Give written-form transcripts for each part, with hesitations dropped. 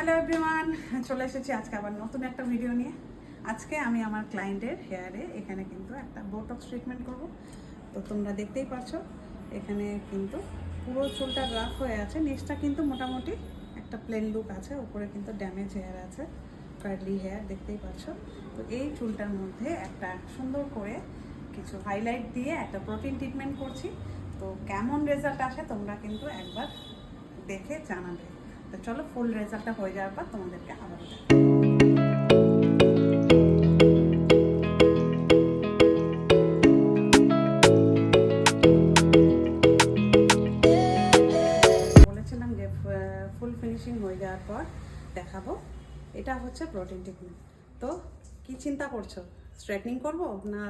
Hello everyone, চলে এসেছি আজকে আবার নতুন একটা ভিডিও নিয়ে। আজকে আমি আমার ক্লায়েন্টের হেয়ারে এখানে কিন্তু একটা বোটক্স ট্রিটমেন্ট করব। তো তোমরা দেখতেই পাচ্ছো এখানে কিন্তু পুরো চুলটা রাফ হয়ে আছে, নিচটা কিন্তু মোটামুটি একটা প্লেন লুক আছে, উপরে কিন্তু ড্যামেজ হেয়ার আছে, কার্লি হেয়ার দেখতেই পাচ্ছো। তো এই চুলটার মধ্যে একটা সুন্দর করে কিছু হাইলাইট দিয়ে একটা প্রোটিন ট্রিটমেন্ট করছি। তো কেমন রেজাল্ট আসে তোমরা কিন্তু একবার দেখে জানাবে। তো চলো ফুল রেজাল্টটা হয়ে যাওয়ার পর তোমাদেরকে আবার বলেছিলাম যে ফুল ফিনিশিং হয়ে যাওয়ার পর দেখাবো। এটা হচ্ছে প্রোটিন ট্রিটমেন্ট। তো কি চিন্তা করছো, স্ট্রেটনিং করব না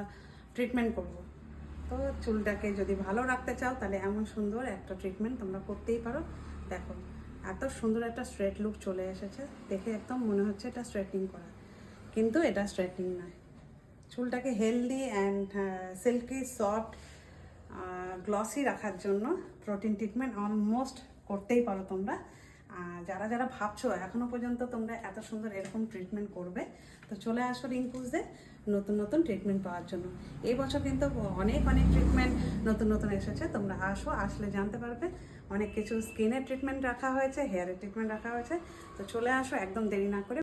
ট্রিটমেন্ট করব? তো চুলটাকে যদি ভালো রাখতে চাও তাহলে এমন সুন্দর একটা ট্রিটমেন্ট তোমরা করতেই পারো। দেখো এত সুন্দর একটা স্ট্রেট লুক চলে এসেছে, দেখে একদম মনে হচ্ছে এটা স্ট্রেটনিং করা, কিন্তু এটা স্ট্রেটনিং নয়। চুলটাকে healthy and silky soft glossy রাখার জন্য প্রোটিন ট্রিটমেন্ট অলমোস্ট করতেই পারো তোমরা। যারা যারা ভাবছো এখনও পর্যন্ত তোমরা এত সুন্দর এরকম ট্রিটমেন্ট করবে, তো চলে আসো রিঙ্কুজে নতুন নতুন ট্রিটমেন্ট পাওয়ার জন্য। এই বছর কিন্তু অনেক অনেক ট্রিটমেন্ট নতুন নতুন এসেছে, তোমরা আসো, আসলে জানতে পারবে। অনেক কিছু স্কিনের ট্রিটমেন্ট রাখা হয়েছে, হেয়ারের ট্রিটমেন্ট রাখা হয়েছে। তো চলে আসো একদম দেরি না করে।